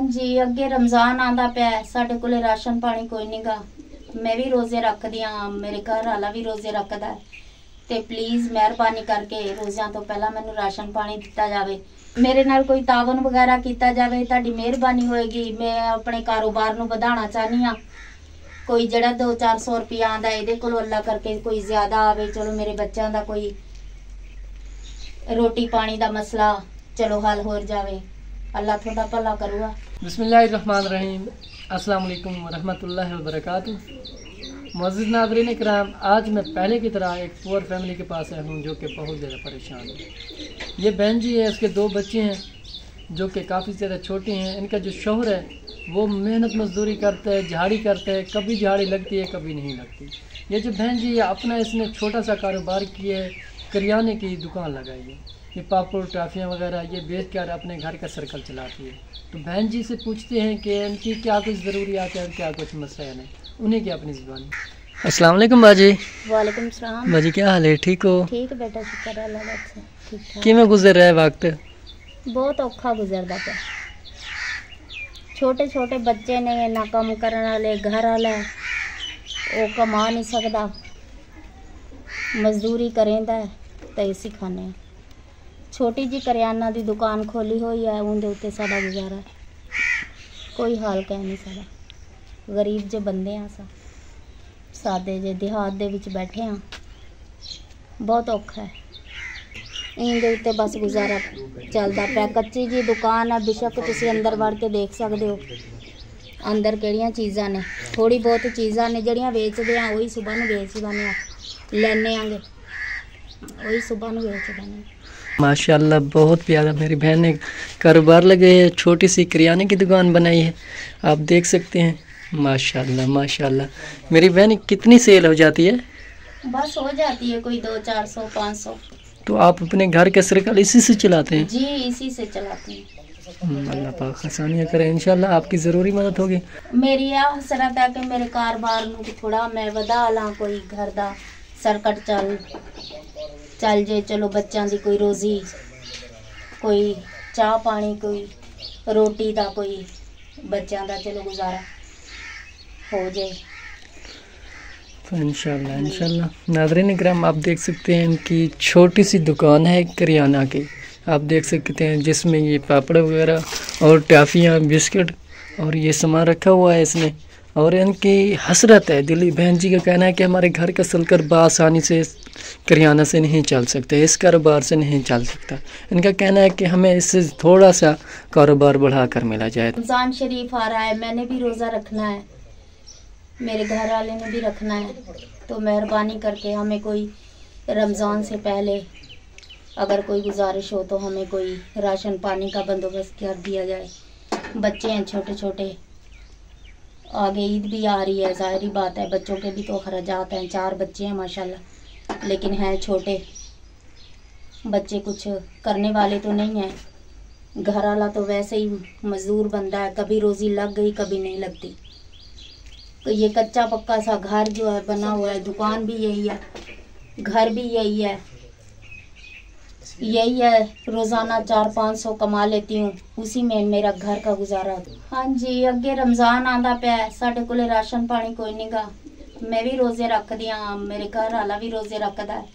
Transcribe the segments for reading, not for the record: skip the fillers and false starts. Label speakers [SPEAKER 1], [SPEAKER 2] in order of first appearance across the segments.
[SPEAKER 1] जी अगे रमजान आंदा पिया, साडे कोले राशन पानी कोई नहीं गा। मैं भी रोजे रखदी हां, मेरे घर वाला भी रोजे रखदा है, ते प्लीज मेहरबानी करके रोज़िਆਂ तो पहला मैनू राशन पानी दिता जावे। मेरे नाल कोई तावन वगैरह किया जाए, तुहाडी मेहरबानी होएगी। मैं अपने कारोबार नू वधाना चाहनी हां। कोई जड़ा 200-400 रुपया आंदा इहदे कोलों अल्लाह करके कोई ज्यादा आवे, चलो मेरे बच्चों दा कोई रोटी पानी दा मसला चलो हल हो जावे। अल्लाह थोड़ा भला करूगा।
[SPEAKER 2] बिस्मिल्लाहिर्रहमानिर्रहीम। अस्सलाम वालेकुम वरहमतुल्लाहि वबरकातुहू। मुअज़्ज़िज़ नाज़रीन किराम, आज मैं पहले की तरह एक पुअर फैमिली के पास आया हूँ जो कि बहुत ज़्यादा परेशान है। ये बहन जी है, उसके 2 बच्चे हैं जो कि काफ़ी ज़्यादा छोटे हैं। इनका जो शौहर है वो मेहनत मजदूरी करता है, झाड़ी करता है, कभी झाड़ी लगती है कभी नहीं लगती। ये जो बहन जी है अपना इसने छोटा सा कारोबार किया है, करियाने की दुकान लगाई है। ये पापड़ टाफियाँ वगैरह ये बेच कर अपने घर का सर्कल चलाती है। तो बहन जी से पूछते हैं कि इनकी क्या कुछ ज़रूरियात है और क्या कुछ मसाइल हैं, उन्हीं की अपनी ज़ुबानी। अस्सलाम वालेकुम बाजी।
[SPEAKER 1] वालेकुम सलाम।
[SPEAKER 2] बाजी क्या हाल है, ठीक हो?
[SPEAKER 1] ठीक बेटा, शुक्र अल्लाह दा, ठीक ठाक।
[SPEAKER 2] किवें गुजर रहा है वक्त?
[SPEAKER 1] बहुत औखा गुजरदा पिया। छोटे छोटे बच्चे ने, ना कम करने वाले, घर वाला वो कमा नहीं सकता, मजदूरी करेंदा है तो इसी खाने। छोटी जी करियाना दी दुकान खोली हुई है, उनके उत्ते साडा गुजारा है। कोई हाल कह नहीं सकदा। गरीब जे बंदे हैं, असा सादे जे देहात दे विच बैठे हाँ, बहुत औखा है। इनके उत्ते बस गुजारा चलता पिया। कच्ची जी दुकान है, बेशक तुसी अंदर वड़ के देख सकते हो अंदर किहड़ियां चीज़ां ने। थोड़ी बहुत चीज़ां ने जड़ियां बेचदे आ, वही सुबह नूं बेच लैने आ, लैने आंगे वही सुबह नूं बेच देने।
[SPEAKER 2] माशाल्लाह बहुत प्यारा। मेरी बहन ने कारोबार लगे है, छोटी सी किराने की दुकान बनाई है, आप देख सकते हैं। माशाल्लाह माशाल्लाह। मेरी बहन कितनी सेल हो जाती है?
[SPEAKER 1] बस हो जाती है कोई 200-400-500।
[SPEAKER 2] तो आप अपने घर का सर्कल इसी से चलाते हैं?
[SPEAKER 1] जी इसी से चलाते हैं।
[SPEAKER 2] अल्लाह पाक आसानियाँ करे, इंशाल्लाह आपकी ज़रूरी मदद होगी।
[SPEAKER 1] मेरी यह हसरत है कि मेरे कारोबार नूं थोड़ा मैं वधा ला, कोई घर दा सर्कट चल जे, चलो बच्चों की कोई रोज़ी, कोई चाह पानी, कोई रोटी का, कोई बच्चों का चलो गुजारा हो जाए
[SPEAKER 2] तो इंशाल्लाह इंशाल्लाह। नाज़रीन इकराम, आप देख सकते हैं इनकी छोटी सी दुकान है करियाना की, आप देख सकते हैं, जिसमें ये पापड़ वगैरह और टाफियाँ बिस्किट और ये सामान रखा हुआ है इसने। और इनकी हसरत है, दिल्ली बहन जी का कहना है कि हमारे घर का सलकर बआसानी से करियाना से नहीं चल सकता, इस कारोबार से नहीं चल सकता। इनका कहना है कि हमें इससे थोड़ा सा कारोबार बढ़ा कर मिला जाए।
[SPEAKER 1] रमज़ान शरीफ आ रहा है, मैंने भी रोज़ा रखना है, मेरे घर वाले ने भी रखना है, तो मेहरबानी करके हमें कोई रमज़ान से पहले अगर कोई गुजारिश हो तो हमें कोई राशन पानी का बंदोबस्त कर दिया जाए। बच्चे हैं छोटे छोटे, आगे ईद भी आ रही है, ज़ाहिरी बात है बच्चों के भी तो खर्चात हैं। 4 बच्चे हैं माशाल्लाह, लेकिन हैं छोटे बच्चे, कुछ करने वाले तो नहीं हैं। घर वाला तो वैसे ही मजदूर बंदा है, कभी रोज़ी लग गई कभी नहीं लगती। तो ये कच्चा पक्का सा घर जो है बना हुआ है, दुकान भी यही है, घर भी यही है, रोज़ाना 400-500 कमा लेती हूँ, उसी में मेरा घर का गुजारा। हाँ जी अगे रमज़ान आंदा पिया, साडे कोले राशन पानी कोई नहीं गा। मैं भी रोज़े रखदी हां, मेरे घर वाला भी रोज़े रखदा है,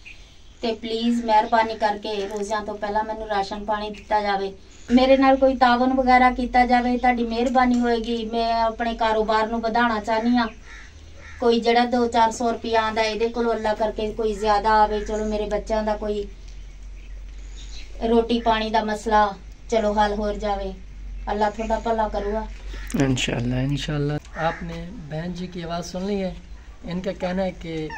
[SPEAKER 1] ते प्लीज़ मेहरबानी करके रोज़िਆਂ तो पहला मैनू राशन पानी दिता जावे। मेरे नाल कोई तावन वगैरह किया जाए, तुहाडी मेहरबानी होएगी। मैं अपने कारोबार नू वधाना चाहनी हां। कोई जड़ा 200-400 रुपया आंदा इहदे कोलों अल्लाह करके कोई ज्यादा आवे, चलो मेरे बच्चों दा कोई रोटी पानी दा मसला चलो हल हो जावे। अल्लाह थोड़ा भला करूगा
[SPEAKER 2] इंशाल्लाह इंशाल्लाह। आपने बहन जी की आवाज़ सुन ली है। इनका कहना है कि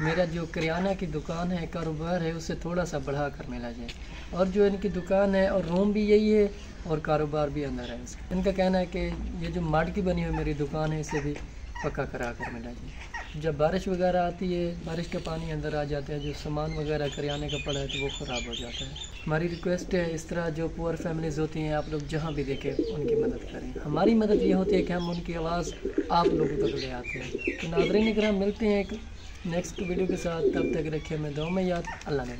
[SPEAKER 2] मेरा जो करियाना की दुकान है, कारोबार है, उसे थोड़ा सा बढ़ा कर मिला जाए। और जो इनकी दुकान है और रूम भी यही है और कारोबार भी अंदर है उसका। इनका कहना है कि ये जो माट की बनी हुई मेरी दुकान है इसे भी पक्का करा कर मिला जाए। जब बारिश वगैरह आती है, बारिश का पानी अंदर आ जाता है, जो सामान वगैरह करियाने का पड़ा है तो वो ख़राब हो जाता है। हमारी रिक्वेस्ट है, इस तरह जो पुअर फैमिलीज़ होती हैं, आप लोग जहाँ भी देखें उनकी मदद करें। हमारी मदद ये होती है कि हम उनकी आवाज़ आप लोगों तक ले आते हैं। तो नाज़रीन इकराम, मिलते हैं एक नेक्स्ट वीडियो के साथ, तब तक रखिए हमें दुआ में याद। अल्लाह ने